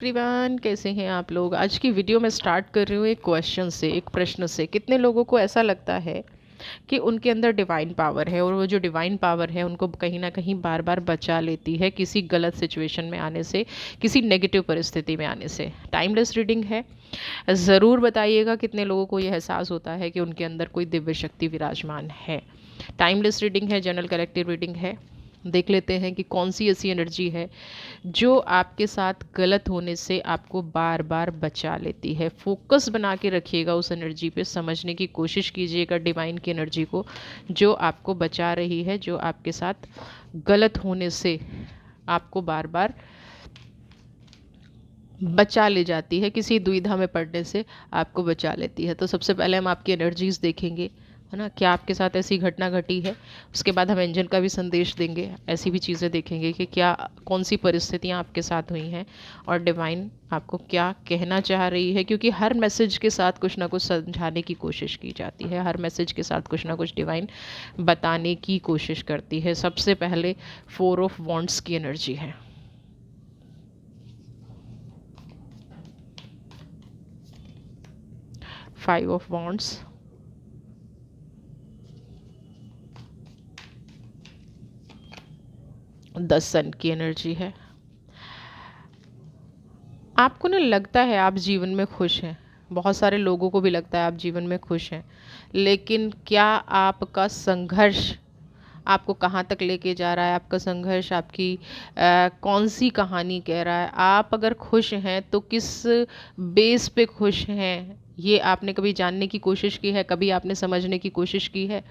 Everyone, कैसे हैं आप लोग। आज की वीडियो मैं स्टार्ट कर रही हूँ एक क्वेश्चन से, एक प्रश्न से। कितने लोगों को ऐसा लगता है कि उनके अंदर डिवाइन पावर है और वो जो डिवाइन पावर है उनको कहीं ना कहीं बार बार बचा लेती है किसी गलत सिचुएशन में आने से, किसी नेगेटिव परिस्थिति में आने से। टाइमलेस रीडिंग है। ज़रूर बताइएगा कितने लोगों को ये एहसास होता है कि उनके अंदर कोई दिव्य शक्ति विराजमान है। टाइमलेस रीडिंग है, जनरल कलेक्टिव रीडिंग है। देख लेते हैं कि कौन सी ऐसी एनर्जी है जो आपके साथ गलत होने से आपको बार बार बचा लेती है। फोकस बना के रखिएगा उस एनर्जी पे, समझने की कोशिश कीजिएगा डिवाइन की एनर्जी को जो आपको बचा रही है, जो आपके साथ गलत होने से आपको बार बार बचा ले जाती है, किसी दुविधा में पड़ने से आपको बचा लेती है। तो सबसे पहले हम आपकी एनर्जीज़ देखेंगे, है ना, क्या आपके साथ ऐसी घटना घटी है। उसके बाद हम एंजल का भी संदेश देंगे, ऐसी भी चीज़ें देखेंगे कि क्या कौन सी परिस्थितियाँ आपके साथ हुई हैं और डिवाइन आपको क्या कहना चाह रही है। क्योंकि हर मैसेज के साथ कुछ ना कुछ समझाने की कोशिश की जाती है, हर मैसेज के साथ कुछ ना कुछ डिवाइन बताने की कोशिश करती है। सबसे पहले 4 ऑफ वॉन्ड्स की एनर्जी है। 5 ऑफ वॉन्ड्स, 10 सन की एनर्जी है। आपको ना लगता है आप जीवन में खुश हैं, बहुत सारे लोगों को भी लगता है आप जीवन में खुश हैं, लेकिन क्या आपका संघर्ष आपको कहाँ तक लेके जा रहा है, आपका संघर्ष आपकी कौन सी कहानी कह रहा है। आप अगर खुश हैं तो किस बेस पे खुश हैं, ये आपने कभी जानने की कोशिश की है, कभी आपने समझने की कोशिश की है।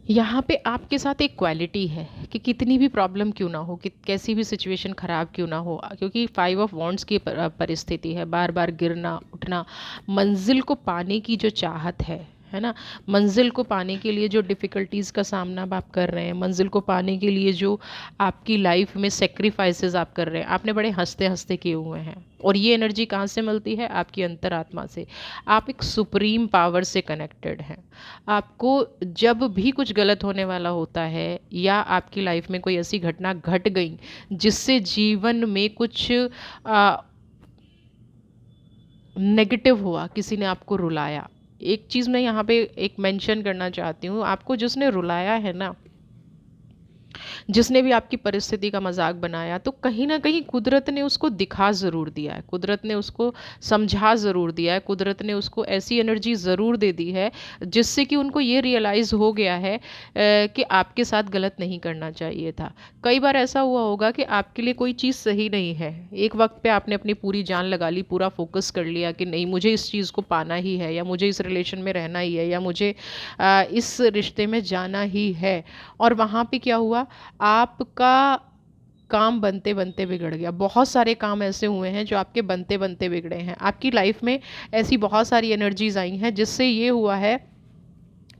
यहाँ पे आपके साथ एक क्वालिटी है कि कितनी भी प्रॉब्लम क्यों ना हो, कि कैसी भी सिचुएशन ख़राब क्यों ना हो, क्योंकि 5 ऑफ वॉन्ड्स की परिस्थिति है, बार बार गिरना उठना, मंजिल को पाने की जो चाहत है ना, मंजिल को पाने के लिए जो डिफ़िकल्टीज़ का सामना आप कर रहे हैं, मंजिल को पाने के लिए जो आपकी लाइफ में सेक्रीफाइसेस आप कर रहे हैं, आपने बड़े हंसते हंसते किए हुए हैं। और ये एनर्जी कहाँ से मिलती है? आपकी अंतरात्मा से। आप एक सुप्रीम पावर से कनेक्टेड हैं। आपको जब भी कुछ गलत होने वाला होता है या आपकी लाइफ में कोई ऐसी घटना घट गई जिससे जीवन में कुछ नेगेटिव हुआ, किसी ने आपको रुलाया। एक चीज़ मैं यहाँ पे एक मेंशन करना चाहती हूँ, आपको जिसने रुलाया है ना, जिसने भी आपकी परिस्थिति का मजाक बनाया, तो कहीं ना कहीं कुदरत ने उसको दिखा ज़रूर दिया है, कुदरत ने उसको समझा ज़रूर दिया है, कुदरत ने उसको ऐसी एनर्जी ज़रूर दे दी है जिससे कि उनको ये रियलाइज़ हो गया है कि आपके साथ गलत नहीं करना चाहिए था। कई बार ऐसा हुआ होगा कि आपके लिए कोई चीज़ सही नहीं है, एक वक्त पे आपने अपनी पूरी जान लगा ली, पूरा फोकस कर लिया कि नहीं, मुझे इस चीज़ को पाना ही है, या मुझे इस रिलेशन में रहना ही है, या मुझे इस रिश्ते में जाना ही है। और वहाँ पे क्या हुआ, आपका काम बनते बनते बिगड़ गया। बहुत सारे काम ऐसे हुए हैं जो आपके बनते बनते बिगड़े हैं। आपकी लाइफ में ऐसी बहुत सारी एनर्जीज आई हैं जिससे ये हुआ है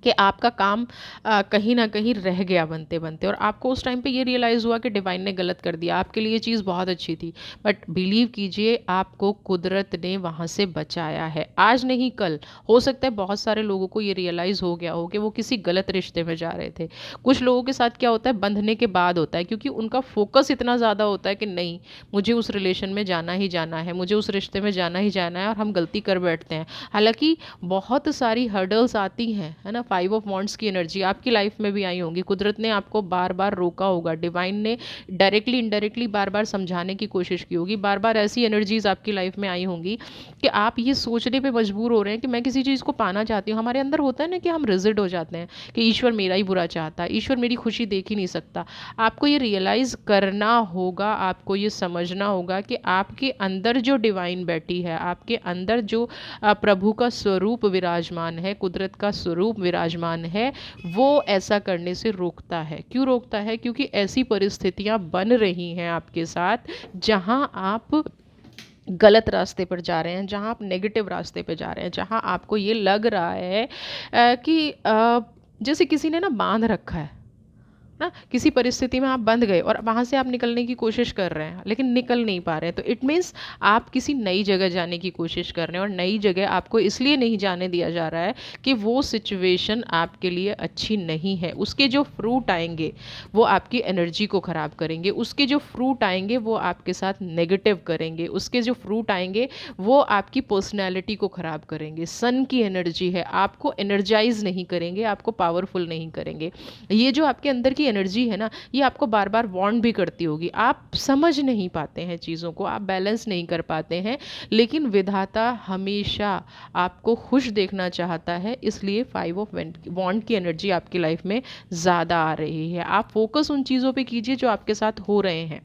कि आपका काम कहीं ना कहीं रह गया बनते बनते, और आपको उस टाइम पे ये रियलाइज़ हुआ कि डिवाइन ने गलत कर दिया। आपके लिए ये चीज़ बहुत अच्छी थी, बट बिलीव कीजिए आपको कुदरत ने वहाँ से बचाया है। आज नहीं कल हो सकता है बहुत सारे लोगों को ये रियलाइज़ हो गया हो कि वो किसी गलत रिश्ते में जा रहे थे। कुछ लोगों के साथ क्या होता है, बंधने के बाद होता है, क्योंकि उनका फोकस इतना ज़्यादा होता है कि नहीं, मुझे उस रिलेशन में जाना ही जाना है, मुझे उस रिश्ते में जाना ही जाना है, और हम गलती कर बैठते हैं। हालांकि बहुत सारी हर्डल्स आती हैं, है ना। 5 ऑफ वॉन्ड्स की एनर्जी आपकी लाइफ में भी आई होंगी, कुदरत ने आपको बार बार रोका होगा, डिवाइन ने डायरेक्टली इनडायरेक्टली बार बार समझाने की कोशिश की होगी, बार बार ऐसी एनर्जीज आपकी लाइफ में आई होंगी कि आप ये सोचने पे मजबूर हो रहे हैं कि मैं किसी चीज़ को पाना चाहती हूँ। हमारे अंदर होता है ना कि हम रिजिड हो जाते हैं कि ईश्वर मेरा ही बुरा चाहता है, ईश्वर मेरी खुशी देख ही नहीं सकता। आपको ये रियलाइज़ करना होगा, आपको ये समझना होगा कि आपके अंदर जो डिवाइन बैठी है, आपके अंदर जो प्रभु का स्वरूप विराजमान है, कुदरत का स्वरूप विराजमान है, वो ऐसा करने से रोकता है। क्यों रोकता है? क्योंकि ऐसी परिस्थितियां बन रही हैं आपके साथ जहां आप गलत रास्ते पर जा रहे हैं, जहां आप नेगेटिव रास्ते पर जा रहे हैं, जहां आपको ये लग रहा है कि जैसे किसी ने ना बांध रखा है ना, किसी परिस्थिति में आप बंध गए और वहाँ से आप निकलने की कोशिश कर रहे हैं लेकिन निकल नहीं पा रहे हैं, तो इट मीन्स आप किसी नई जगह जाने की कोशिश कर रहे हैं, और नई जगह आपको इसलिए नहीं जाने दिया जा रहा है कि वो सिचुएशन आपके लिए अच्छी नहीं है। उसके जो फ्रूट आएंगे वो आपकी एनर्जी को ख़राब करेंगे, उसके जो फ्रूट आएंगे वो आपके साथ नेगेटिव करेंगे, उसके जो फ्रूट आएंगे वो आपकी पर्सनैलिटी को ख़राब करेंगे। सन की एनर्जी है, आपको एनर्जाइज नहीं करेंगे, आपको पावरफुल नहीं करेंगे। ये जो आपके अंदर की एनर्जी है ना, ये आपको बार बार वार्न भी करती होगी, आप समझ नहीं पाते हैं चीज़ों को, आप बैलेंस नहीं कर पाते हैं, लेकिन विधाता हमेशा आपको खुश देखना चाहता है, इसलिए 5 ऑफ वॉन्ड की एनर्जी आपकी लाइफ में ज़्यादा आ रही है। आप फोकस उन चीज़ों पे कीजिए जो आपके साथ हो रहे हैं,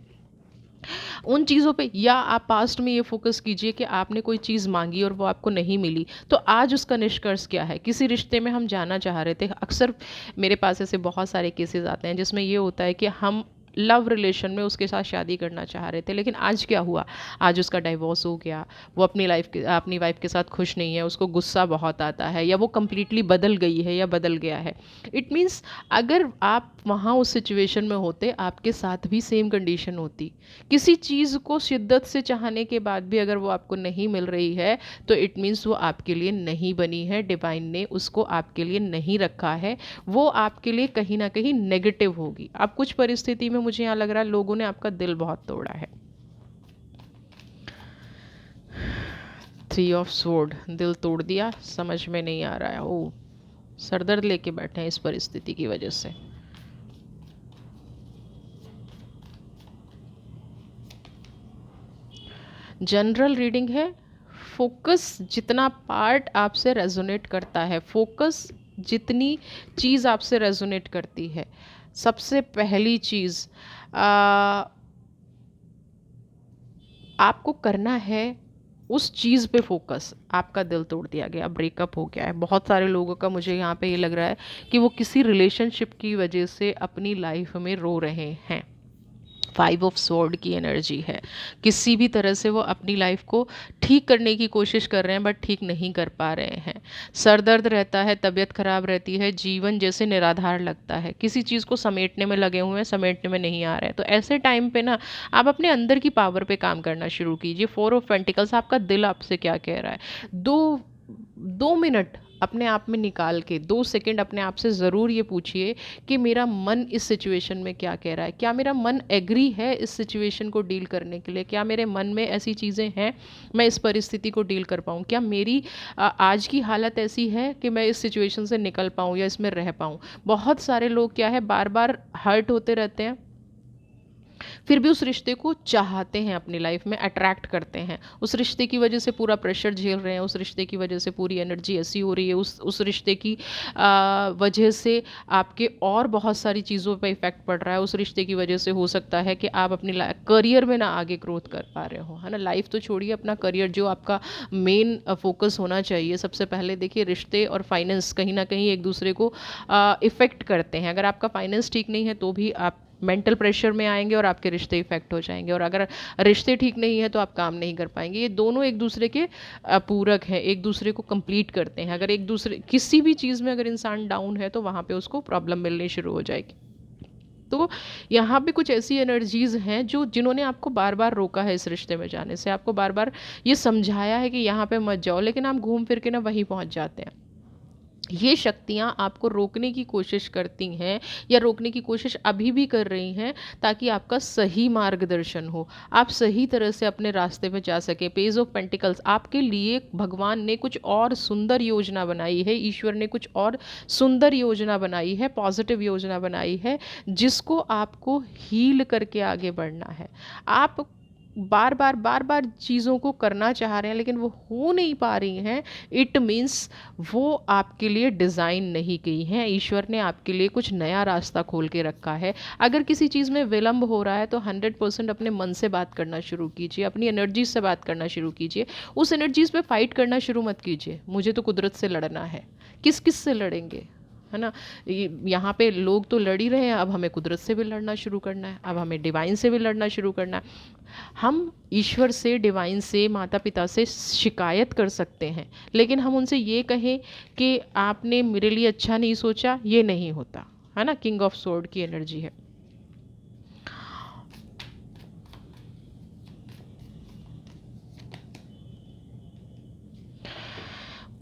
उन चीज़ों पे, या आप पास्ट में ये फोकस कीजिए कि आपने कोई चीज़ मांगी और वो आपको नहीं मिली, तो आज उसका निष्कर्ष क्या है। किसी रिश्ते में हम जाना चाह रहे थे, अक्सर मेरे पास ऐसे बहुत सारे केसेस आते हैं जिसमें ये होता है कि हम लव रिलेशन में उसके साथ शादी करना चाह रहे थे, लेकिन आज क्या हुआ, आज उसका डाइवोर्स हो गया, वो अपनी वाइफ के साथ खुश नहीं है, उसको गुस्सा बहुत आता है, या वो कम्प्लीटली बदल गई है या बदल गया है। इट मीन्स अगर आप वहाँ उस सिचुएशन में होते, आपके साथ भी सेम कंडीशन होती। किसी चीज़ को शिद्दत से चाहने के बाद भी अगर वो आपको नहीं मिल रही है, तो इट मीन्स वो आपके लिए नहीं बनी है, डिवाइन ने उसको आपके लिए नहीं रखा है, वो आपके लिए कहीं ना कहीं नेगेटिव होगी। अब कुछ परिस्थिति में मुझे यहाँ लग रहा है लोगों ने आपका दिल बहुत तोड़ा है। 3 ऑफ स्वॉर्ड, दिल तोड़ दिया, समझ में नहीं आ रहा है, ओ सरदर्द लेके बैठे हैं इस परिस्थिति की वजह से। जनरल रीडिंग है। फोकस जितना पार्ट आपसे रेजोनेट करता है, फोकस जितनी चीज़ आपसे रेजोनेट करती है, सबसे पहली चीज़ आपको करना है उस चीज़ पे फोकस। आपका दिल तोड़ दिया गया, ब्रेकअप हो गया है, बहुत सारे लोगों का मुझे यहाँ पे ये लग रहा है कि वो किसी रिलेशनशिप की वजह से अपनी लाइफ में रो रहे हैं। 5 ऑफ स्वॉर्ड की एनर्जी है, किसी भी तरह से वो अपनी लाइफ को ठीक करने की कोशिश कर रहे हैं बट ठीक नहीं कर पा रहे हैं। सर दर्द रहता है, तबीयत खराब रहती है, जीवन जैसे निराधार लगता है, किसी चीज़ को समेटने में लगे हुए हैं, समेटने में नहीं आ रहे हैं। तो ऐसे टाइम पे ना आप अपने अंदर की पावर पे काम करना शुरू कीजिए। 4 ऑफ पेंटिकल्स, आपका दिल आपसे क्या कह रहा है, 2 मिनट अपने आप में निकाल के 2 सेकंड अपने आप से ज़रूर ये पूछिए कि मेरा मन इस सिचुएशन में क्या कह रहा है, क्या मेरा मन एग्री है इस सिचुएशन को डील करने के लिए, क्या मेरे मन में ऐसी चीज़ें हैं मैं इस परिस्थिति को डील कर पाऊँ, क्या मेरी आज की हालत ऐसी है कि मैं इस सिचुएशन से निकल पाऊँ या इसमें रह पाऊँ। बहुत सारे लोग क्या है, बार बार हर्ट होते रहते हैं, फिर भी उस रिश्ते को चाहते हैं, अपनी लाइफ में अट्रैक्ट करते हैं, उस रिश्ते की वजह से पूरा प्रेशर झेल रहे हैं, उस रिश्ते की वजह से पूरी एनर्जी ऐसी हो रही है, उस रिश्ते की वजह से आपके और बहुत सारी चीज़ों पर इफ़ेक्ट पड़ रहा है, उस रिश्ते की वजह से हो सकता है कि आप अपनी करियर में ना आगे ग्रोथ कर पा रहे हो, है ना। लाइफ तो छोड़िए, अपना करियर जो आपका मेन फोकस होना चाहिए, सबसे पहले देखिए रिश्ते और फाइनेंस कहीं ना कहीं एक दूसरे को इफ़ेक्ट करते हैं। अगर आपका फाइनेंस ठीक नहीं है तो भी आप मेंटल प्रेशर में आएंगे और आपके रिश्ते इफेक्ट हो जाएंगे, और अगर रिश्ते ठीक नहीं है तो आप काम नहीं कर पाएंगे। ये दोनों एक दूसरे के पूरक हैं, एक दूसरे को कंप्लीट करते हैं। अगर एक दूसरे किसी भी चीज़ में अगर इंसान डाउन है तो वहाँ पे उसको प्रॉब्लम मिलनी शुरू हो जाएगी। तो यहाँ पे कुछ ऐसी एनर्जीज़ हैं जो जिन्होंने आपको बार बार रोका है इस रिश्ते में जाने से, आपको बार बार ये समझाया है कि यहाँ पे मत जाओ, लेकिन आप घूम फिर के ना वहीं पहुँच जाते हैं। ये शक्तियाँ आपको रोकने की कोशिश करती हैं या रोकने की कोशिश अभी भी कर रही हैं, ताकि आपका सही मार्गदर्शन हो, आप सही तरह से अपने रास्ते पे जा सके। पेज ऑफ पेंटिकल्स, आपके लिए भगवान ने कुछ और सुंदर योजना बनाई है, ईश्वर ने कुछ और सुंदर योजना बनाई है, पॉजिटिव योजना बनाई है, जिसको आपको हील करके आगे बढ़ना है। आप बार बार चीज़ों को करना चाह रहे हैं लेकिन वो हो नहीं पा रही हैं, इट मीन्स वो आपके लिए डिज़ाइन नहीं की हैं। ईश्वर ने आपके लिए कुछ नया रास्ता खोल के रखा है। अगर किसी चीज़ में विलंब हो रहा है तो 100% अपने मन से बात करना शुरू कीजिए, अपनी एनर्जीज से बात करना शुरू कीजिए। उस एनर्जीज पे फाइट करना शुरू मत कीजिए, मुझे तो कुदरत से लड़ना है। किस किस से लड़ेंगे, है ना। यहाँ पे लोग तो लड़ ही रहे हैं, अब हमें कुदरत से भी लड़ना शुरू करना है, अब हमें डिवाइन से भी लड़ना शुरू करना है। हम ईश्वर से, डिवाइन से, माता पिता से शिकायत कर सकते हैं, लेकिन हम उनसे ये कहें कि आपने मेरे लिए अच्छा नहीं सोचा, ये नहीं होता, है ना, किंग ऑफ स्वॉर्ड की एनर्जी है।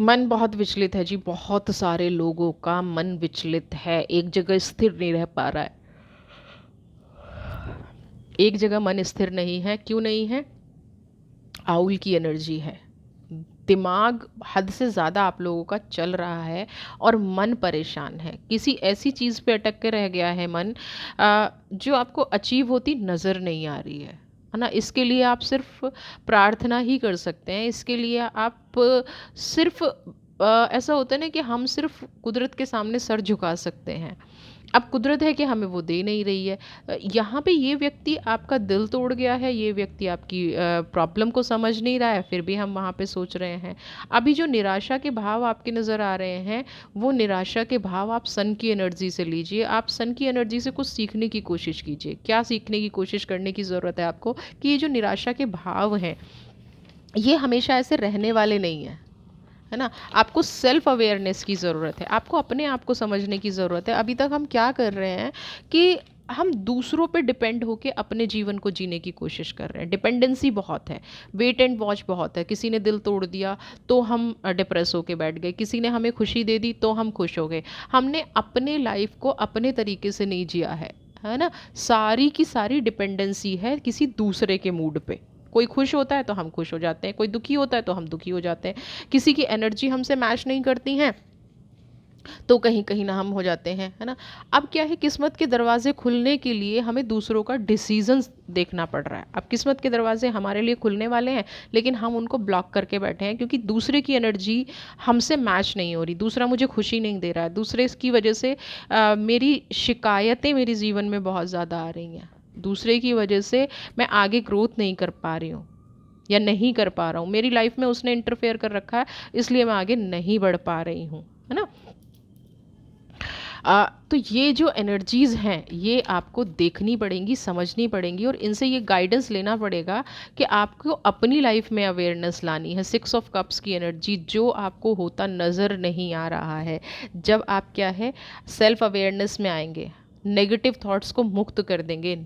मन बहुत विचलित है जी, बहुत सारे लोगों का मन विचलित है, एक जगह स्थिर नहीं रह पा रहा है। एक जगह मन स्थिर नहीं है, क्यों नहीं है? आउल की एनर्जी है। दिमाग हद से ज़्यादा आप लोगों का चल रहा है और मन परेशान है, किसी ऐसी चीज़ पे अटक के रह गया है मन, जो आपको अचीव होती नज़र नहीं आ रही है ना। इसके लिए आप सिर्फ प्रार्थना ही कर सकते हैं, इसके लिए आप सिर्फ ऐसा होता है ना कि हम सिर्फ कुदरत के सामने सर झुका सकते हैं। अब कुदरत है कि हमें वो दे नहीं रही है। यहाँ पे ये व्यक्ति आपका दिल तोड़ गया है, ये व्यक्ति आपकी प्रॉब्लम को समझ नहीं रहा है, फिर भी हम वहाँ पे सोच रहे हैं। अभी जो निराशा के भाव आपके नज़र आ रहे हैं, वो निराशा के भाव आप सन की एनर्जी से लीजिए। आप सन की एनर्जी से कुछ सीखने की कोशिश कीजिए। क्या सीखने की कोशिश करने की ज़रूरत है आपको? कि ये जो निराशा के भाव हैं, ये हमेशा ऐसे रहने वाले नहीं हैं, है ना। आपको सेल्फ अवेयरनेस की ज़रूरत है, आपको अपने आप को समझने की ज़रूरत है। अभी तक हम क्या कर रहे हैं कि हम दूसरों पे डिपेंड होके अपने जीवन को जीने की कोशिश कर रहे हैं। डिपेंडेंसी बहुत है, वेट एंड वॉच बहुत है। किसी ने दिल तोड़ दिया तो हम डिप्रेस होके बैठ गए, किसी ने हमें खुशी दे दी तो हम खुश हो गए। हमने अपने लाइफ को अपने तरीके से नहीं जिया है ना। सारी की सारी डिपेंडेंसी है किसी दूसरे के मूड पे। कोई खुश होता है तो हम खुश हो जाते हैं, कोई दुखी होता है तो हम दुखी हो जाते हैं, किसी की एनर्जी हमसे मैच नहीं करती हैं तो कहीं कहीं ना हम हो जाते हैं, है ना। अब क्या है, किस्मत के दरवाजे खुलने के लिए हमें दूसरों का डिसीजन देखना पड़ रहा है। अब किस्मत के दरवाजे हमारे लिए खुलने वाले हैं, लेकिन हम उनको ब्लॉक करके बैठे हैं क्योंकि दूसरे की एनर्जी हमसे मैच नहीं हो रही, दूसरा मुझे खुशी नहीं दे रहा है, दूसरे की वजह से मेरी शिकायतें मेरे जीवन में बहुत ज़्यादा आ रही हैं, दूसरे की वजह से मैं आगे ग्रोथ नहीं कर पा रही हूँ या नहीं कर पा रहा हूँ, मेरी लाइफ में उसने इंटरफेयर कर रखा है, इसलिए मैं आगे नहीं बढ़ पा रही हूँ, है ना। तो ये जो एनर्जीज़ हैं ये आपको देखनी पड़ेंगी, समझनी पड़ेंगी और इनसे ये गाइडेंस लेना पड़ेगा कि आपको अपनी लाइफ में अवेयरनेस लानी है। 6 ऑफ कप्स की एनर्जी जो आपको होता नज़र नहीं आ रहा है, जब आप क्या है सेल्फ अवेयरनेस में आएंगे, नेगेटिव थॉट्स को मुक्त कर देंगे,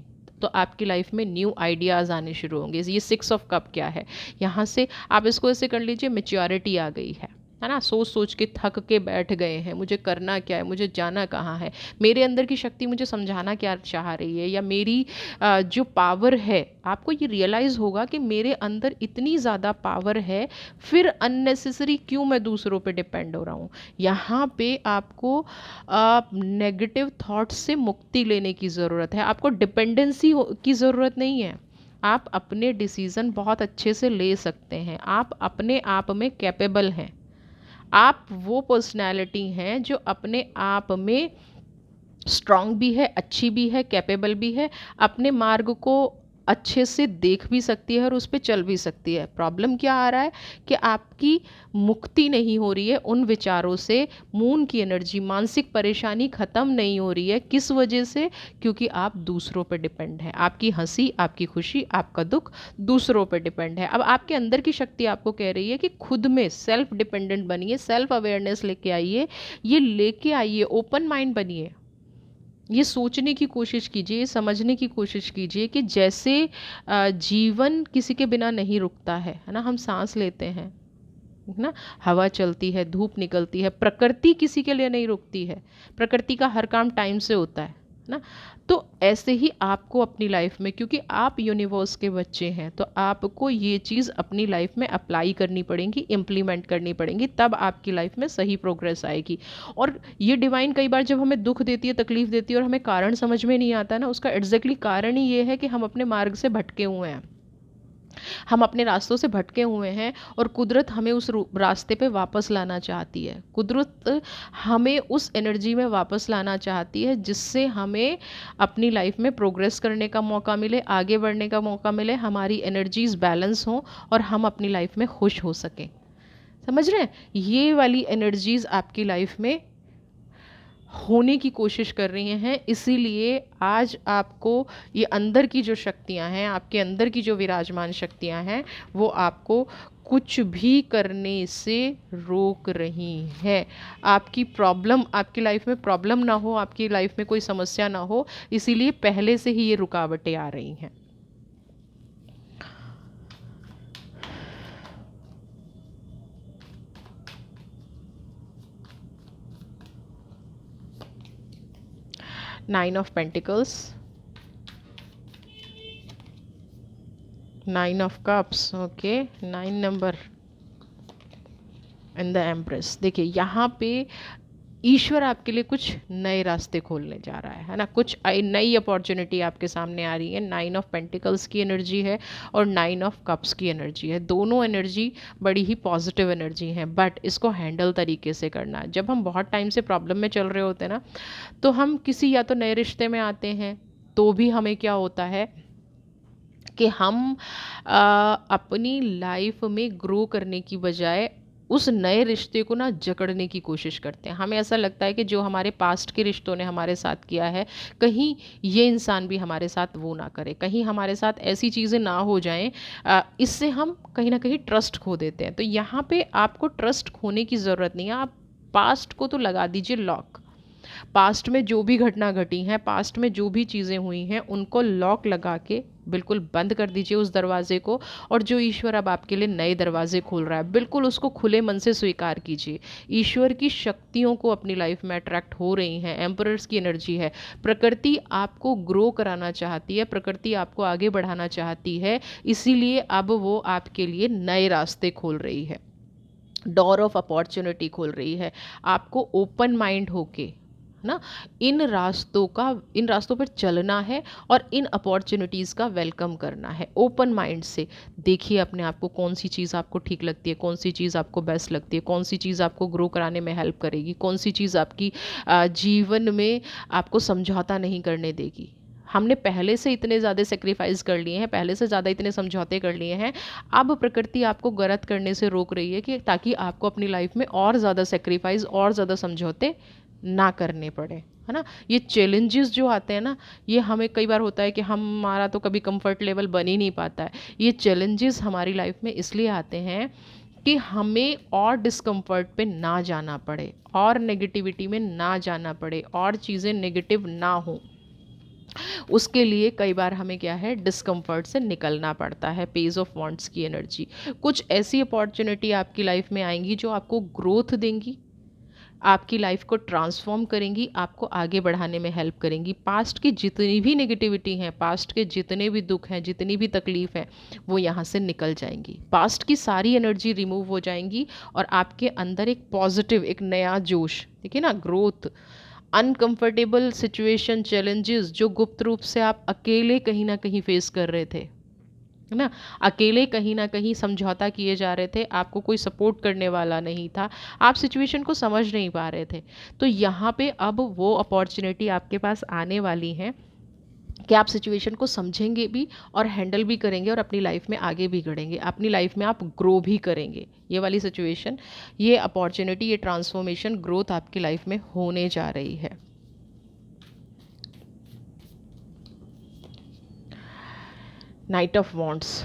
तो आपकी लाइफ में न्यू आइडियाज़ आने शुरू होंगे। ये 6 ऑफ कप क्या है, यहाँ से आप इसको ऐसे कर लीजिए, मैच्योरिटी आ गई है ना। सोच सोच के थक के बैठ गए हैं, मुझे करना क्या है, मुझे जाना कहाँ है, मेरे अंदर की शक्ति मुझे समझाना क्या चाह रही है, या मेरी जो पावर है, आपको ये रियलाइज़ होगा कि मेरे अंदर इतनी ज़्यादा पावर है, फिर अननेसेसरी क्यों मैं दूसरों पे डिपेंड हो रहा हूँ। यहाँ पे आपको नेगेटिव थॉट्स से मुक्ति लेने की ज़रूरत है, आपको डिपेंडेंसी की ज़रूरत नहीं है। आप अपने डिसीज़न बहुत अच्छे से ले सकते हैं, आप अपने आप में कैपेबल हैं, आप वो पर्सनैलिटी हैं जो अपने आप में स्ट्रांग भी है, अच्छी भी है, कैपेबल भी है, अपने मार्ग को अच्छे से देख भी सकती है और उस पर चल भी सकती है। प्रॉब्लम क्या आ रहा है कि आपकी मुक्ति नहीं हो रही है उन विचारों से, मून की एनर्जी, मानसिक परेशानी ख़त्म नहीं हो रही है। किस वजह से? क्योंकि आप दूसरों पर डिपेंड हैं, आपकी हंसी, आपकी खुशी, आपका दुख दूसरों पर डिपेंड है। अब आपके अंदर की शक्ति आपको कह रही है कि खुद में सेल्फ डिपेंडेंट बनिए, सेल्फ अवेयरनेस लेके आइए, ये लेके आइए, ओपन माइंड बनिए, ये सोचने की कोशिश कीजिए, समझने की कोशिश कीजिए कि जैसे जीवन किसी के बिना नहीं रुकता है ना। हम सांस लेते हैं ना, हवा चलती है, धूप निकलती है, प्रकृति किसी के लिए नहीं रुकती है, प्रकृति का हर काम टाइम से होता है ना। तो ऐसे ही आपको अपनी लाइफ में, क्योंकि आप यूनिवर्स के बच्चे हैं, तो आपको ये चीज़ अपनी लाइफ में अप्लाई करनी पड़ेगी, इम्प्लीमेंट करनी पड़ेंगी, तब आपकी लाइफ में सही प्रोग्रेस आएगी। और ये डिवाइन कई बार जब हमें दुख देती है, तकलीफ़ देती है और हमें कारण समझ में नहीं आता ना, उसका एग्जैक्टली कारण ही ये है कि हम अपने मार्ग से भटके हुए हैं, हम अपने रास्तों से भटके हुए हैं और कुदरत हमें उस रास्ते पे वापस लाना चाहती है। कुदरत हमें उस एनर्जी में वापस लाना चाहती है जिससे हमें अपनी लाइफ में प्रोग्रेस करने का मौका मिले, आगे बढ़ने का मौका मिले, हमारी एनर्जीज बैलेंस हों और हम अपनी लाइफ में खुश हो सकें। समझ रहे हैं? ये वाली एनर्जीज आपकी लाइफ में होने की कोशिश कर रही हैं। इसीलिए आज आपको ये अंदर की जो शक्तियां हैं, आपके अंदर की जो विराजमान शक्तियां हैं, वो आपको कुछ भी करने से रोक रही हैं। आपकी प्रॉब्लम, आपकी लाइफ में प्रॉब्लम ना हो, आपकी लाइफ में कोई समस्या ना हो, इसीलिए पहले से ही ये रुकावटें आ रही हैं। Nine of pentacles, nine of cups, okay, 9 number in the empress. देखिए यहाँ पे ईश्वर आपके लिए कुछ नए रास्ते खोलने जा रहा है ना, कुछ नई अपॉर्चुनिटी आपके सामने आ रही है। 9 ऑफ पेंटिकल्स की एनर्जी है और 9 ऑफ कप्स की एनर्जी है। दोनों एनर्जी बड़ी ही पॉजिटिव एनर्जी हैं, बट इसको हैंडल तरीके से करना है। जब हम बहुत टाइम से प्रॉब्लम में चल रहे होते हैं ना, तो हम किसी या तो नए रिश्ते में आते हैं, तो भी हमें क्या होता है कि हम अपनी लाइफ में ग्रो करने की बजाय उस नए रिश्ते को ना जकड़ने की कोशिश करते हैं। हमें ऐसा लगता है कि जो हमारे पास्ट के रिश्तों ने हमारे साथ किया है, कहीं ये इंसान भी हमारे साथ वो ना करे, कहीं हमारे साथ ऐसी चीज़ें ना हो जाएं। इससे हम कहीं ना कहीं ट्रस्ट खो देते हैं। तो यहाँ पे आपको ट्रस्ट खोने की ज़रूरत नहीं है। आप पास्ट को तो लगा दीजिए लॉक। पास्ट में जो भी घटना घटी हैं, पास्ट में जो भी चीज़ें हुई हैं, उनको लॉक लगा के बिल्कुल बंद कर दीजिए उस दरवाजे को। और जो ईश्वर अब आपके लिए नए दरवाजे खोल रहा है, बिल्कुल उसको खुले मन से स्वीकार कीजिए। ईश्वर की शक्तियों को अपनी लाइफ में अट्रैक्ट हो रही हैं, एम्परर्स की एनर्जी है। प्रकृति आपको ग्रो कराना चाहती है, प्रकृति आपको आगे बढ़ाना चाहती है, इसीलिए अब वो आपके लिए नए रास्ते खोल रही है, डोर ऑफ अपॉर्चुनिटी खोल रही है। आपको ओपन माइंड होके ना इन रास्तों पर चलना है और इन अपॉर्चुनिटीज़ का वेलकम करना है। ओपन माइंड से देखिए अपने आप को, कौन सी चीज़ आपको ठीक लगती है, कौन सी चीज़ आपको बेस्ट लगती है, कौन सी चीज़ आपको ग्रो कराने में हेल्प करेगी, कौन सी चीज़ आपकी जीवन में आपको समझौता नहीं करने देगी। हमने पहले से इतने ज़्यादा सेक्रीफाइस कर लिए हैं, पहले से ज़्यादा इतने समझौते कर लिए हैं। अब प्रकृति आपको गलत करने से रोक रही है कि ताकि आपको अपनी लाइफ में और ज़्यादा सेक्रीफाइस और ज़्यादा समझौते ना करने पड़े, है ना। ये चैलेंजेस जो आते हैं ना, ये हमें कई बार होता है कि हमारा तो कभी कंफर्ट लेवल बन ही नहीं पाता है। ये चैलेंजेस हमारी लाइफ में इसलिए आते हैं कि हमें और डिस्कम्फर्ट पे ना जाना पड़े, और नेगेटिविटी में ना जाना पड़े, और चीज़ें नेगेटिव ना हो। उसके लिए कई बार हमें क्या है, डिस्कम्फर्ट से निकलना पड़ता है। पेज ऑफ वॉन्ट्स की एनर्जी, कुछ ऐसी अपॉर्चुनिटी आपकी लाइफ में आएंगी जो आपको ग्रोथ देंगी, आपकी लाइफ को ट्रांसफॉर्म करेंगी, आपको आगे बढ़ाने में हेल्प करेंगी। पास्ट की जितनी भी नेगेटिविटी हैं, पास्ट के जितने भी दुख हैं, जितनी भी तकलीफ हैं, वो यहाँ से निकल जाएंगी। पास्ट की सारी एनर्जी रिमूव हो जाएंगी और आपके अंदर एक पॉजिटिव, एक नया जोश, देखिए ना, ग्रोथ। अनकंफर्टेबल सिचुएशन, चैलेंजेस जो गुप्त रूप से आप अकेले कहीं ना कहीं फेस कर रहे थे, है ना, अकेले कहीं ना कहीं समझौता किए जा रहे थे, आपको कोई सपोर्ट करने वाला नहीं था, आप सिचुएशन को समझ नहीं पा रहे थे, तो यहाँ पे अब वो अपॉर्चुनिटी आपके पास आने वाली है कि आप सिचुएशन को समझेंगे भी और हैंडल भी करेंगे और अपनी लाइफ में आगे भी बढ़ेंगे, अपनी लाइफ में आप ग्रो भी करेंगे। ये वाली सिचुएशन, ये अपॉर्चुनिटी, ये ट्रांसफॉर्मेशन, ग्रोथ आपकी लाइफ में होने जा रही है। नाइट ऑफ वॉन्ट्स,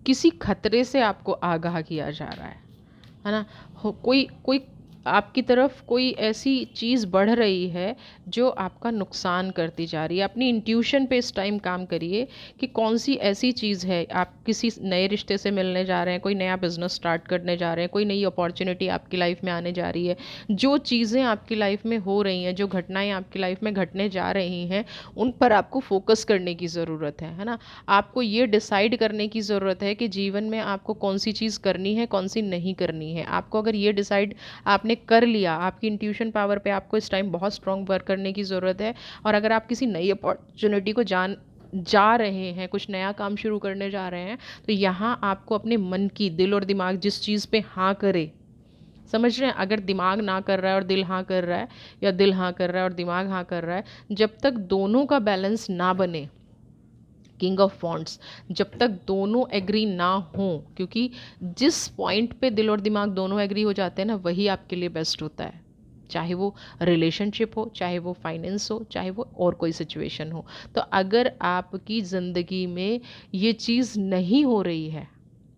किसी खतरे से आपको आगाह किया जा रहा है ना। कोई कोई आपकी तरफ कोई ऐसी चीज़ बढ़ रही है जो आपका नुकसान करती जा रही है। अपनी इंट्यूशन पे इस टाइम काम करिए कि कौन सी ऐसी चीज़ है। आप किसी नए रिश्ते से मिलने जा रहे हैं, कोई नया बिजनेस स्टार्ट करने जा रहे हैं, कोई नई अपॉर्चुनिटी आपकी लाइफ में आने जा रही है। जो चीज़ें आपकी लाइफ में हो रही हैं, जो घटनाएं आपकी लाइफ में घटने जा रही हैं, उन पर आपको फोकस करने की ज़रूरत है ना। आपको ये डिसाइड करने की ज़रूरत है कि जीवन में आपको कौन सी चीज़ करनी है, कौन सी नहीं करनी है। आपको अगर ये डिसाइड आपने कर लिया, आपकी इंट्यूशन पावर पे आपको इस टाइम बहुत स्ट्रॉन्ग वर्क करने की ज़रूरत है। और अगर आप किसी नई अपॉर्चुनिटी को जा रहे हैं, कुछ नया काम शुरू करने जा रहे हैं, तो यहाँ आपको अपने मन की, दिल और दिमाग जिस चीज़ पे हाँ करे, समझ रहे हैं, अगर दिमाग ना कर रहा है और दिल हाँ कर रहा है, या दिल हाँ कर रहा है और दिमाग हाँ कर रहा है, जब तक दोनों का बैलेंस ना बने, किंग ऑफ वॉन्ट्स, जब तक दोनों एग्री ना हो, क्योंकि जिस पॉइंट पे दिल और दिमाग दोनों एग्री हो जाते हैं ना, वही आपके लिए बेस्ट होता है। चाहे वो रिलेशनशिप हो, चाहे वो फाइनेंस हो, चाहे वो और कोई सिचुएशन हो। तो अगर आपकी ज़िंदगी में ये चीज़ नहीं हो रही है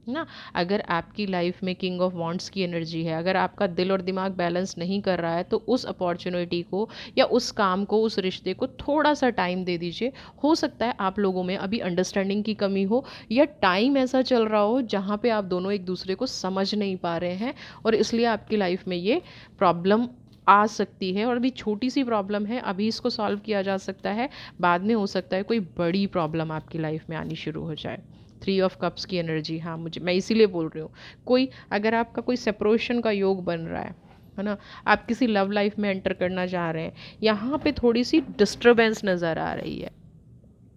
ना, अगर आपकी लाइफ में किंग ऑफ वांड्स की एनर्जी है, अगर आपका दिल और दिमाग बैलेंस नहीं कर रहा है, तो उस अपॉर्चुनिटी को या उस काम को, उस रिश्ते को थोड़ा सा टाइम दे दीजिए। हो सकता है आप लोगों में अभी अंडरस्टैंडिंग की कमी हो, या टाइम ऐसा चल रहा हो जहाँ पे आप दोनों एक दूसरे को समझ नहीं पा रहे हैं, और इसलिए आपकी लाइफ में ये प्रॉब्लम आ सकती है। और अभी छोटी सी प्रॉब्लम है, अभी इसको सॉल्व किया जा सकता है, बाद में हो सकता है कोई बड़ी प्रॉब्लम आपकी लाइफ में आनी शुरू हो जाए। थ्री ऑफ कप्स की एनर्जी, हाँ, मैं इसीलिए बोल रही हूँ, कोई अगर आपका कोई सेपरेशन का योग बन रहा है ना, आप किसी लव लाइफ में एंटर करना चाह रहे हैं, यहाँ पे थोड़ी सी डिस्टर्बेंस नज़र आ रही है।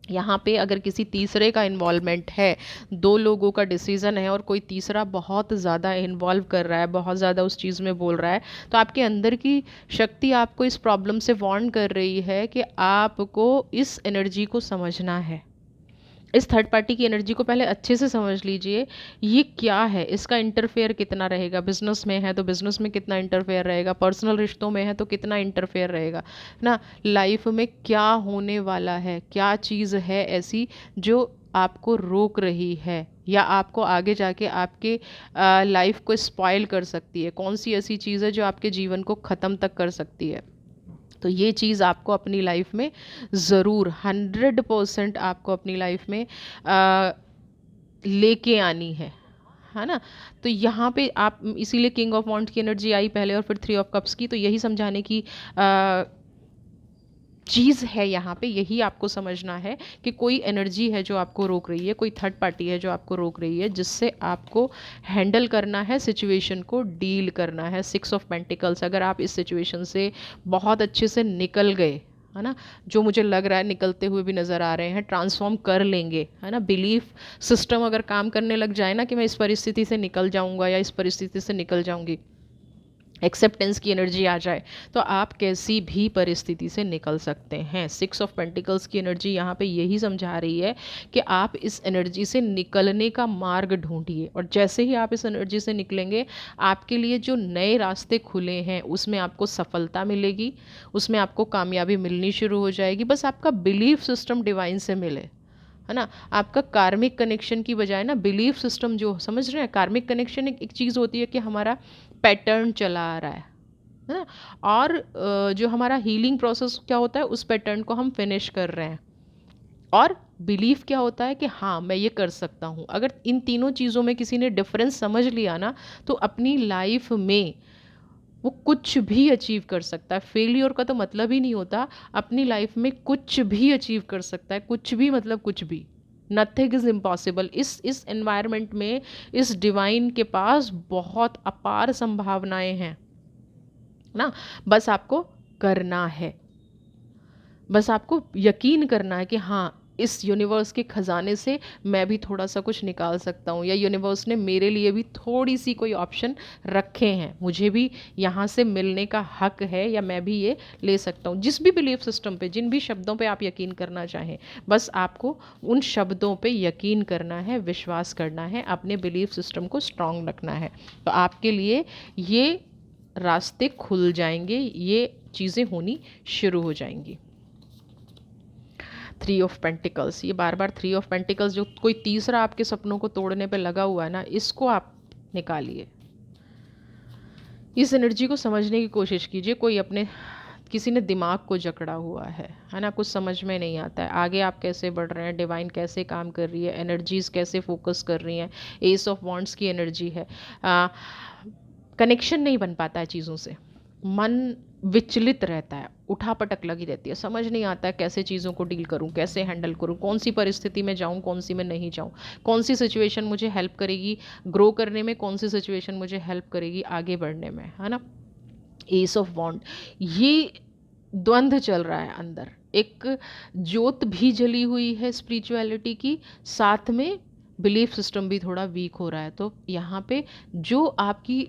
यहाँ पे अगर किसी तीसरे का इन्वॉल्वमेंट है, दो लोगों का डिसीज़न है और कोई तीसरा बहुत ज़्यादा इन्वॉल्व कर रहा है, बहुत ज़्यादा उस चीज़ में बोल रहा है, तो आपके अंदर की शक्ति आपको इस प्रॉब्लम से वार्न कर रही है कि आपको इस एनर्जी को समझना है। इस थर्ड पार्टी की एनर्जी को पहले अच्छे से समझ लीजिए, ये क्या है, इसका इंटरफेयर कितना रहेगा, बिजनेस में है तो बिजनेस में कितना इंटरफेयर रहेगा, पर्सनल रिश्तों में है तो कितना इंटरफेयर रहेगा ना, लाइफ में क्या होने वाला है, क्या चीज़ है ऐसी जो आपको रोक रही है या आपको आगे जाके आपके लाइफ को स्पॉइल कर सकती है, कौन सी ऐसी चीज़ है जो आपके जीवन को ख़त्म तक कर सकती है। तो ये चीज़ आपको अपनी लाइफ में ज़रूर 100% आपको अपनी लाइफ में लेके आनी है ना। तो यहाँ पे आप इसीलिए किंग ऑफ वॉन्ड्स की एनर्जी आई पहले और फिर थ्री ऑफ कप्स की, तो यही समझाने की चीज़ है यहाँ पे, यही आपको समझना है कि कोई एनर्जी है जो आपको रोक रही है, कोई थर्ड पार्टी है जो आपको रोक रही है, जिससे आपको हैंडल करना है, सिचुएशन को डील करना है। सिक्स ऑफ पेंटिकल्स, अगर आप इस सिचुएशन से बहुत अच्छे से निकल गए, है ना, जो मुझे लग रहा है निकलते हुए भी नज़र आ रहे हैं, ट्रांसफॉर्म कर लेंगे, है ना, बिलीफ सिस्टम अगर काम करने लग जाए ना कि मैं इस परिस्थिति से निकल जाऊंगा या इस परिस्थिति से निकल जाऊंगी, एक्सेप्टेंस की एनर्जी आ जाए, तो आप कैसी भी परिस्थिति से निकल सकते हैं। सिक्स ऑफ पेंटिकल्स की एनर्जी यहाँ पे यही समझा रही है कि आप इस एनर्जी से निकलने का मार्ग ढूंढिए, और जैसे ही आप इस एनर्जी से निकलेंगे, आपके लिए जो नए रास्ते खुले हैं उसमें आपको सफलता मिलेगी, उसमें आपको कामयाबी मिलनी शुरू हो जाएगी। बस आपका बिलीफ सिस्टम डिवाइन से मिले, है ना, आपका कार्मिक कनेक्शन की बजाय ना बिलीफ सिस्टम, जो समझ रहे हैं, कार्मिक कनेक्शन एक चीज़ होती है कि हमारा पैटर्न चला आ रहा है ना, और जो हमारा हीलिंग प्रोसेस क्या होता है, उस पैटर्न को हम फिनिश कर रहे हैं। और बिलीफ क्या होता है कि हाँ मैं ये कर सकता हूँ। अगर इन तीनों चीज़ों में किसी ने डिफरेंस समझ लिया ना, तो अपनी लाइफ में वो कुछ भी अचीव कर सकता है। फेलियर का तो मतलब ही नहीं होता, अपनी लाइफ में कुछ भी अचीव कर सकता है, कुछ भी मतलब कुछ भी, नथिंग इज़ इम्पॉसिबल। इस एनवायरनमेंट में, इस डिवाइन के पास बहुत अपार संभावनाएं हैं ना, बस आपको करना है, बस आपको यकीन करना है कि हाँ इस यूनिवर्स के ख़जाने से मैं भी थोड़ा सा कुछ निकाल सकता हूँ, या यूनिवर्स ने मेरे लिए भी थोड़ी सी कोई ऑप्शन रखे हैं, मुझे भी यहाँ से मिलने का हक है, या मैं भी ये ले सकता हूँ। जिस भी बिलीफ सिस्टम पे, जिन भी शब्दों पे आप यकीन करना चाहें, बस आपको उन शब्दों पे यकीन करना है, विश्वास करना है, अपने बिलीफ सिस्टम को स्ट्रॉन्ग रखना है, तो आपके लिए ये रास्ते खुल जाएंगे, ये चीज़ें होनी शुरू हो जाएंगी। थ्री ऑफ पेंटिकल्स, ये बार बार थ्री ऑफ पेंटिकल्स, जो कोई तीसरा आपके सपनों को तोड़ने पे लगा हुआ है ना, इसको आप निकालिए, इस एनर्जी को समझने की कोशिश कीजिए। कोई अपने, किसी ने दिमाग को जकड़ा हुआ है ना, कुछ समझ में नहीं आता है आगे आप कैसे बढ़ रहे हैं, डिवाइन कैसे काम कर रही है, एनर्जीज कैसे फोकस कर रही हैं। एस ऑफ वॉन्ड्स की एनर्जी है, कनेक्शन नहीं बन पाता है चीज़ों से, मन विचलित रहता है, उठापटक लगी रहती है, समझ नहीं आता है कैसे चीज़ों को डील करूं, कैसे हैंडल करूं, कौन सी परिस्थिति में जाऊं, कौन सी में नहीं जाऊं, कौन सी सिचुएशन मुझे हेल्प करेगी ग्रो करने में, कौन सी सिचुएशन मुझे हेल्प करेगी आगे बढ़ने में, है ना। एस ऑफ वॉन्ड, ये द्वंद्व चल रहा है अंदर, एक ज्योत भी जली हुई है स्पिरिचुअलिटी की, साथ में बिलीफ सिस्टम भी थोड़ा वीक हो रहा है। तो यहाँ पे जो आपकी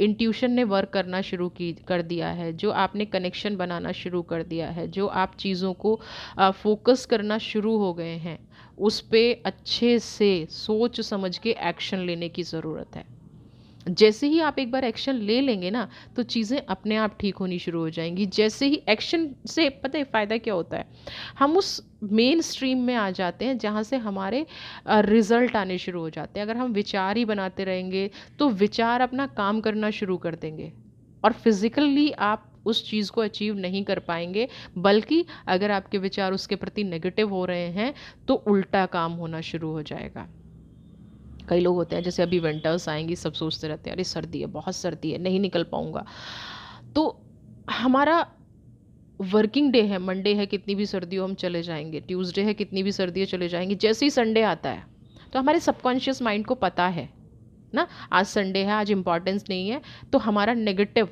इंट्यूशन ने वर्क करना शुरू कर दिया है, जो आपने कनेक्शन बनाना शुरू कर दिया है, जो आप चीज़ों को फोकस करना शुरू हो गए हैं, उस पे अच्छे से सोच समझ के एक्शन लेने की ज़रूरत है। जैसे ही आप एक बार एक्शन ले लेंगे ना, तो चीज़ें अपने आप ठीक होनी शुरू हो जाएंगी। जैसे ही एक्शन से पता है फ़ायदा क्या होता है, हम उस मेन स्ट्रीम में आ जाते हैं जहाँ से हमारे रिजल्ट आने शुरू हो जाते हैं। अगर हम विचार ही बनाते रहेंगे तो विचार अपना काम करना शुरू कर देंगे, और फिज़िकली आप उस चीज़ को अचीव नहीं कर पाएंगे। बल्कि अगर आपके विचार उसके प्रति नेगेटिव हो रहे हैं तो उल्टा काम होना शुरू हो जाएगा। कई लोग होते हैं, जैसे अभी विंटर्स आएंगी, सब सोचते रहते हैं अरे सर्दी है, बहुत सर्दी है, नहीं निकल पाऊंगा। तो हमारा वर्किंग डे है, मंडे है, कितनी भी सर्दी हो हम चले जाएंगे, ट्यूसडे है, कितनी भी सर्दी है चले जाएंगे। जैसे ही संडे आता है तो हमारे सबकॉन्शियस माइंड को पता है ना, आज संडे है, आज इम्पॉर्टेंस नहीं है, तो हमारा नेगेटिव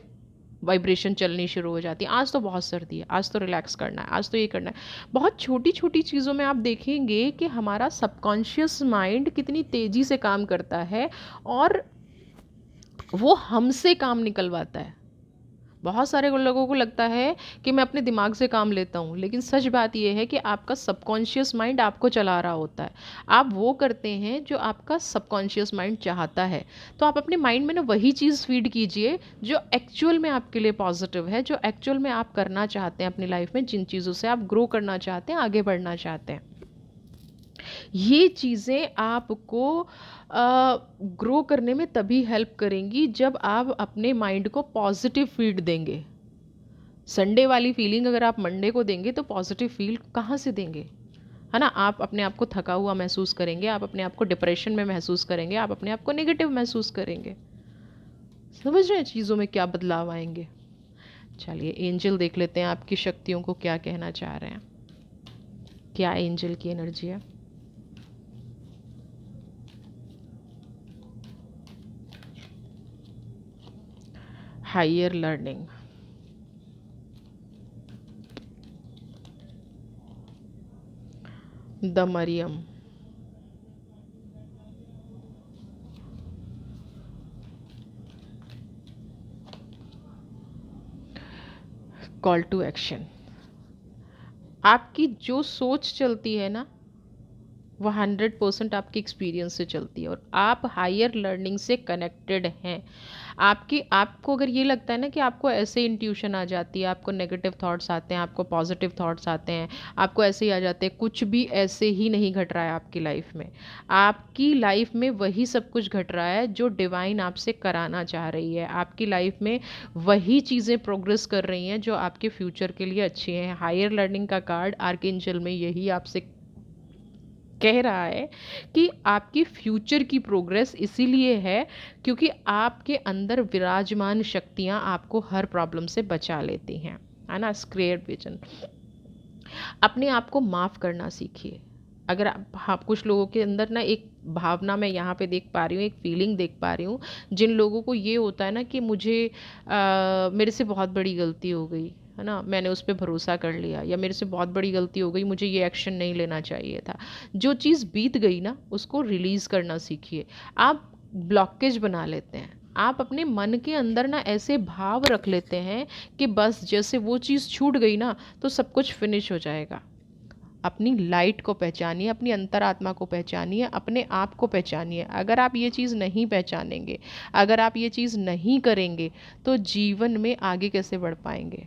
वाइब्रेशन चलनी शुरू हो जाती है। आज तो बहुत सर्दी है, आज तो रिलैक्स करना है, आज तो ये करना है। बहुत छोटी छोटी चीज़ों में आप देखेंगे कि हमारा सबकॉन्शियस माइंड कितनी तेज़ी से काम करता है और वो हमसे काम निकलवाता है। बहुत सारे लोगों को लगता है कि मैं अपने दिमाग से काम लेता हूँ, लेकिन सच बात यह है कि आपका सबकॉन्शियस माइंड आपको चला रहा होता है। आप वो करते हैं जो आपका सबकॉन्शियस माइंड चाहता है। तो आप अपने माइंड में ना वही चीज़ फीड कीजिए जो एक्चुअल में आपके लिए पॉजिटिव है, जो एक्चुअल में आप करना चाहते हैं अपनी लाइफ में, जिन चीज़ों से आप ग्रो करना चाहते हैं, आगे बढ़ना चाहते हैं। ये चीज़ें आपको ग्रो करने में तभी हेल्प करेंगी जब आप अपने माइंड को पॉजिटिव फीड देंगे। संडे वाली फीलिंग अगर आप मंडे को देंगे तो पॉजिटिव फील कहाँ से देंगे, है ना। आप अपने आप को थका हुआ महसूस करेंगे, आप अपने आप को डिप्रेशन में महसूस करेंगे, आप अपने आप को नेगेटिव महसूस करेंगे। समझ रहे हैं चीज़ों में क्या बदलाव आएंगे। चलिए एंजल देख लेते हैं आपकी शक्तियों को क्या कहना चाह रहे हैं। क्या एंजल की एनर्जी है। Higher learning, the Maryam, call to action. आपकी जो सोच चलती है ना, वो 100% आपके एक्सपीरियंस से चलती है, और आप हायर लर्निंग से कनेक्टेड हैं। आपको अगर ये लगता है ना कि आपको ऐसे इंट्यूशन आ जाती है, आपको नेगेटिव थॉट्स आते हैं, आपको पॉजिटिव थॉट्स आते हैं, आपको ऐसे ही आ जाते हैं, कुछ भी ऐसे ही नहीं घट रहा है आपकी लाइफ में। आपकी लाइफ में वही सब कुछ घट रहा है जो डिवाइन आपसे कराना चाह रही है। आपकी लाइफ में वही चीज़ें प्रोग्रेस कर रही हैं जो आपके फ्यूचर के लिए अच्छी हैं। हायर लर्निंग का कार्ड आर्कएंजल में यही आपसे कह रहा है कि आपकी फ्यूचर की प्रोग्रेस इसीलिए है क्योंकि आपके अंदर विराजमान शक्तियाँ आपको हर प्रॉब्लम से बचा लेती हैं, है ना। Square vision. अपने आप को माफ़ करना सीखिए। अगर आप कुछ लोगों के अंदर ना एक भावना मैं यहाँ पे देख पा रही हूँ, एक फीलिंग देख पा रही हूँ, जिन लोगों को ये होता है ना कि मुझे मेरे से बहुत बड़ी गलती हो गई, है ना, मैंने उस पर भरोसा कर लिया, या मेरे से बहुत बड़ी गलती हो गई, मुझे ये एक्शन नहीं लेना चाहिए था। जो चीज़ बीत गई ना उसको रिलीज़ करना सीखिए। आप ब्लॉकेज बना लेते हैं, आप अपने मन के अंदर ना ऐसे भाव रख लेते हैं कि बस जैसे वो चीज़ छूट गई ना तो सब कुछ फिनिश हो जाएगा। अपनी लाइट को पहचानिए, अपनी अंतरात्मा को पहचानिए, अपने आप को पहचानिए। अगर आप ये चीज़ नहीं पहचानेंगे, अगर आप ये चीज़ नहीं करेंगे, तो जीवन में आगे कैसे बढ़ पाएंगे,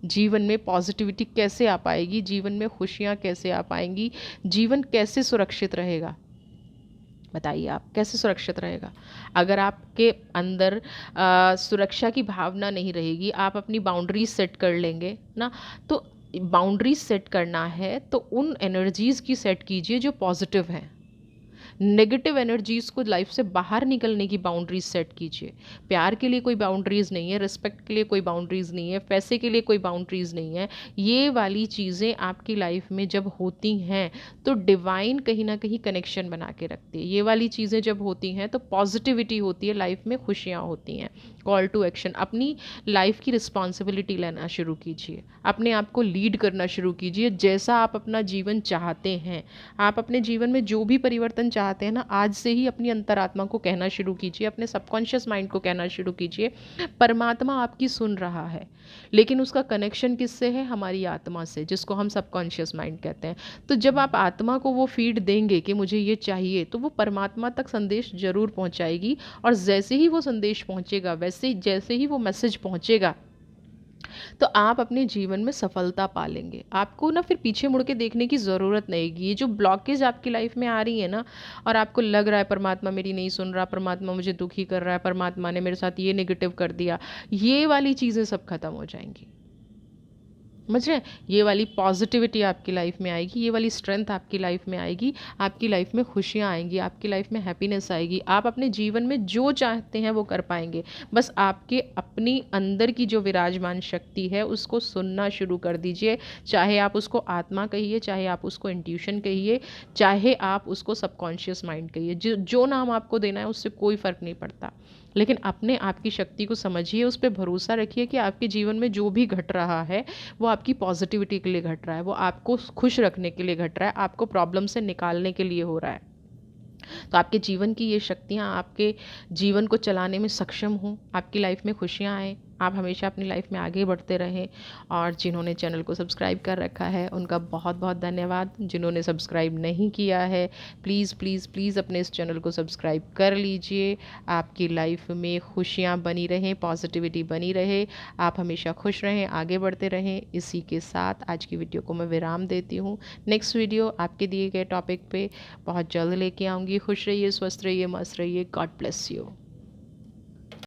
जीवन में पॉजिटिविटी कैसे आ पाएगी, जीवन में खुशियाँ कैसे आ पाएंगी, जीवन कैसे सुरक्षित रहेगा। बताइए आप कैसे सुरक्षित रहेगा अगर आपके अंदर सुरक्षा की भावना नहीं रहेगी। आप अपनी बाउंड्रीज सेट कर लेंगे ना, तो बाउंड्रीज सेट करना है तो उन एनर्जीज़ की सेट कीजिए जो पॉजिटिव हैं। नेगेटिव एनर्जीज़ को लाइफ से बाहर निकलने की बाउंड्रीज सेट कीजिए। प्यार के लिए कोई बाउंड्रीज़ नहीं है, रिस्पेक्ट के लिए कोई बाउंड्रीज़ नहीं है, पैसे के लिए कोई बाउंड्रीज़ नहीं है। ये वाली चीज़ें आपकी लाइफ में जब होती हैं तो डिवाइन कहीं ना कहीं कनेक्शन बना के रखती है। ये वाली चीज़ें जब होती हैं तो पॉजिटिविटी होती है, लाइफ में खुशियाँ होती हैं। Call to action. अपनी लाइफ की रिस्पॉन्सिबिलिटी लेना शुरू कीजिए, अपने आप को लीड करना शुरू कीजिए जैसा आप अपना जीवन चाहते हैं। आप अपने जीवन में जो भी परिवर्तन चाहते चाहते हैं ना, आज से ही अपनी अंतरात्मा को कहना शुरू कीजिए, अपने सबकॉन्शियस माइंड को कहना शुरू कीजिए, परमात्मा आपकी सुन रहा है। लेकिन उसका कनेक्शन किससे है? हमारी आत्मा से, जिसको हम सबकॉन्शियस माइंड कहते हैं। तो जब आप आत्मा को वो फीड देंगे कि मुझे ये चाहिए, तो वो परमात्मा तक संदेश ज़रूर पहुंचाएगी। और जैसे ही वो संदेश पहुंचेगा, वैसे जैसे ही वो मैसेज पहुंचेगा, तो आप अपने जीवन में सफलता पा लेंगे। आपको ना फिर पीछे मुड़ के देखने की ज़रूरत नहीं है। ये जो ब्लॉकेज आपकी लाइफ में आ रही है ना, और आपको लग रहा है परमात्मा मेरी नहीं सुन रहा, परमात्मा मुझे दुखी कर रहा है, परमात्मा ने मेरे साथ ये नेगेटिव कर दिया, ये वाली चीज़ें सब खत्म हो जाएंगी। समझ रहे हैं? ये वाली पॉजिटिविटी आपकी लाइफ में आएगी, ये वाली स्ट्रेंथ आपकी लाइफ में आएगी, आपकी लाइफ में खुशियाँ आएंगी, आपकी लाइफ में हैप्पीनेस आएगी। आप अपने जीवन में जो चाहते हैं वो कर पाएंगे। बस आपके अपनी अंदर की जो विराजमान शक्ति है उसको सुनना शुरू कर दीजिए। चाहे आप उसको आत्मा कहिए, चाहे आप उसको इंट्यूशन कहिए, चाहे आप उसको सबकॉन्शियस माइंड कहिए, जो नाम आपको देना है उससे कोई फ़र्क नहीं पड़ता। लेकिन अपने आप की शक्ति को समझिए, उस पर भरोसा रखिए कि आपके जीवन में जो भी घट रहा है वो आपकी पॉजिटिविटी के लिए घट रहा है, वो आपको खुश रखने के लिए घट रहा है, आपको प्रॉब्लम से निकालने के लिए हो रहा है। तो आपके जीवन की ये शक्तियाँ आपके जीवन को चलाने में सक्षम हों, आपकी लाइफ में खुशियाँ आएँ, आप हमेशा अपनी लाइफ में आगे बढ़ते रहें। और जिन्होंने चैनल को सब्सक्राइब कर रखा है उनका बहुत बहुत धन्यवाद। जिन्होंने सब्सक्राइब नहीं किया है, प्लीज़ प्लीज़ प्लीज़ अपने इस चैनल को सब्सक्राइब कर लीजिए। आपकी लाइफ में खुशियाँ बनी रहें, पॉजिटिविटी बनी रहे, आप हमेशा खुश रहें, आगे बढ़ते रहें। इसी के साथ आज की वीडियो को मैं विराम देती हूँ। नेक्स्ट वीडियो आपके दिए गए टॉपिक पे बहुत जल्द लेके आऊँगी। खुश रहिए, स्वस्थ रहिए, मस्त रहिए। God bless you.